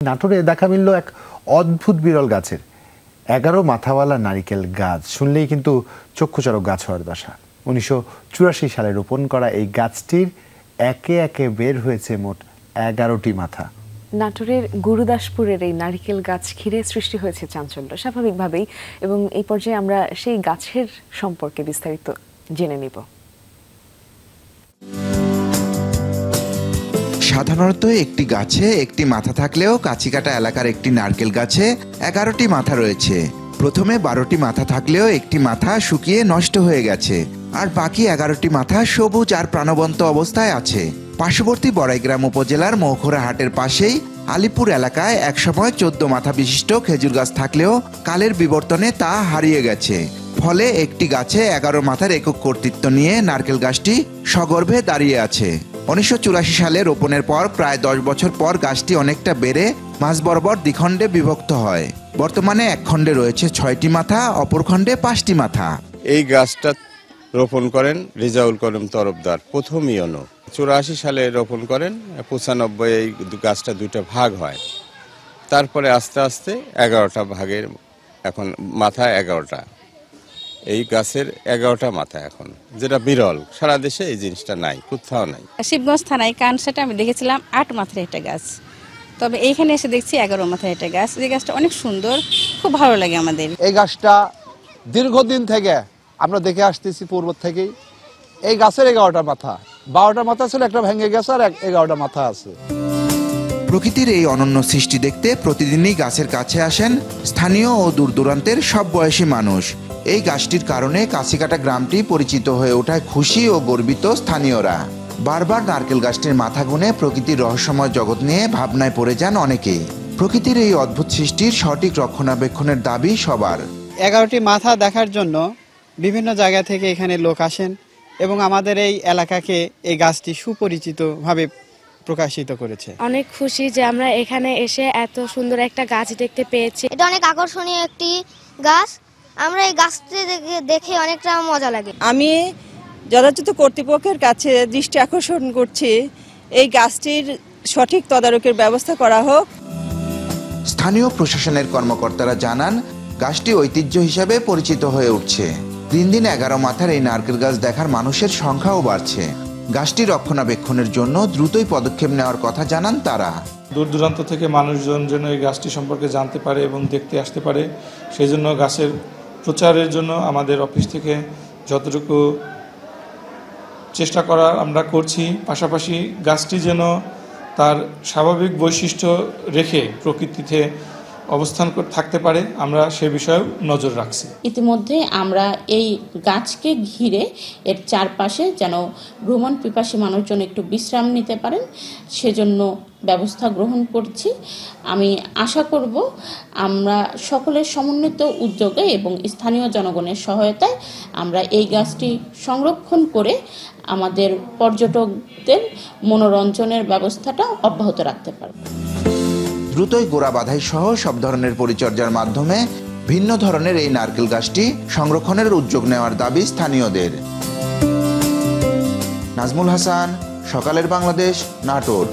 নাটোরে দেখা মিলল এক অদ্ভুত বিরল গাছের 11 মাথাওয়ালা নারিকেল গাছ। শুনলেই কিন্তু চক্ষুচরক গাছ হওয়ার দশা। 1984 সালে রোপণ করা এই গাছটির একে একে বের হয়েছে মোট 11টি মাথা। নাটোরের গুরুদাসপুরের এই নারিকেল গাছ ঘিরে সৃষ্টি হয়েছে চাঞ্চল্য স্বাভাবিকভাবেই, এবং এই পর্যায়ে আমরা সেই গাছের সম্পর্কে বিস্তারিত জেনে নিব। সাধারণত একটি গাছে একটি মাথা থাকলেও কাছিকাটা এলাকার একটি নারকেল গাছে 11টি মাথা রয়েছে। প্রথমে 12টি মাথা থাকলেও একটি মাথা শুকিয়ে নষ্ট হয়ে গেছে, আর বাকি 11টি মাথা সবুজ আর প্রাণবন্ত অবস্থায় আছে। পার্শ্ববর্তী বড়াইগ্রাম উপজেলার মৌখরা হাটের পাশেই আলিপুর এলাকায় একসময় 14 মাথা বিশিষ্ট খেজুর গাছ থাকলেও কালের বিবর্তনে তা হারিয়ে গেছে। ফলে একটি গাছে 11 মাথার একক কর্তৃত্ব নিয়ে নারকেল গাছটি সগর্ভে দাঁড়িয়ে আছে। 1984 সালে রোপণের পর প্রায় 10 বছর পর গাছটি অনেকটা বেড়ে মাঝ বরাবর দ্বিখণ্ডে বিভক্ত হয়। বর্তমানে এক খণ্ডে রয়েছে 6টি মাথা, অপর খণ্ডে 5টি মাথা। এই গাছটা রোপণ করেন রেজাউল করিম তরফদার প্রথম ইয়নো। 84 সালে রোপণ করেন, 95 এই গাছটা দুইটা ভাগ হয়। তারপরে আস্তে আস্তে 11টা ভাগের এখন মাথা 11টা। এই গাছের 11টা মাথা এখন, যেটা বিরল, সারা দেশে এই জিনিসটা নাই, কোথাও নাই। শিবগঞ্জ থানায় কানসাটে আমি দেখেছিলাম 8 মাথার একটা গাছ, তবে এইখানে এসে দেখছি 11 মাথার একটা গাছ। এই গাছটা অনেক সুন্দর, খুব ভালো লাগে আমাদের। এই গাছটা দীর্ঘদিন থেকে আমরা দেখে আসতেছি, পূর্ব থেকেই। এই গাছের 11টা মাথা, 12টা মাথা ছিল, একটা ভেঙে গেছে, আর 11টা মাথা আছে। প্রকৃতির এই অনন্য সৃষ্টি দেখতে প্রতিদিনই গাছের কাছে আসেন স্থানীয় ও দূর দূরান্তের সব বয়সী মানুষ। এই গাছটির কারণে কাছিকাটা গ্রামটি পরিচিত হয়ে ওঠায় খুশি ও গর্বিত স্থানীয়রা। বারবার নারকেল গাছটির মাথা গুনে প্রকৃতির রহস্যময় জগৎ নিয়ে ভাবনায় পড়ে যান অনেকেই। প্রকৃতির এই অদ্ভুত সৃষ্টির সঠিক রক্ষণাবেক্ষণের দাবি সবার। 11টি মাথা দেখার জন্য বিভিন্ন জায়গা থেকে এখানে লোক আসেন, এবং আমাদের এই এলাকাকে এই গাছটি সুপরিচিতভাবে প্রকাশিত করেছে। অনেক খুশি যে আমরা এখানে এসে এত সুন্দর একটা গাছ দেখতে পেয়েছি। এটা অনেক আকর্ষণীয় একটি গাছ। আমরা এই গাছটি দেখে অনেকটা মজা লাগে। আমি যথাযথ কর্তৃপক্ষের কাছে দৃষ্টি আকর্ষণ করছি, এই গাছটির সঠিক তদারকির ব্যবস্থা করা হোক। স্থানীয় প্রশাসনের কর্মকর্তারা জানান, গাছটি ঐতিহ্য হিসাবে পরিচিত হয়ে উঠছে। দিন দিন 11 মাথার এই নারকেল গাছ দেখার মানুষের সংখ্যাও বাড়ছে। গাছটি রক্ষণাবেক্ষণের জন্য দ্রুতই পদক্ষেপ নেওয়ার কথা জানান তারা। দূর দূরান্ত থেকে মানুষজন যেন এই গাছটি সম্পর্কে জানতে পারে এবং দেখতে আসতে পারে, সেই জন্য গাছের প্রচারের জন্য আমাদের অফিস থেকে যতটুকু চেষ্টা করা আমরা করছি। পাশাপাশি গাছটি যেন তার স্বাভাবিক বৈশিষ্ট্য রেখে প্রকৃতিতে অবস্থান থাকতে পারে, আমরা সে বিষয়েও নজর রাখছি। ইতিমধ্যে আমরা এই গাছকে ঘিরে এর চারপাশে যেন ভ্রমণ পিপাসী মানুষজন একটু বিশ্রাম নিতে পারেন, সেজন্য ব্যবস্থা গ্রহণ করছি। আমি আশা করব আমরা সকলের সমন্বিত উদ্যোগে এবং স্থানীয় জনগণের সহায়তায় আমরা এই গাছটি সংরক্ষণ করে আমাদের পর্যটকদের মনোরঞ্জনের ব্যবস্থাটা অব্যাহত রাখতে পারব। দ্রুতই গোড়া বাঁধাই সহ সব ধরনের পরিচর্যার মাধ্যমে ভিন্ন ধরনের এই নারকেল গাছটি সংরক্ষণের উদ্যোগ নেওয়ার দাবি স্থানীয়দের। নাজমুল হাসান, সকালের বাংলাদেশ, নাটোর।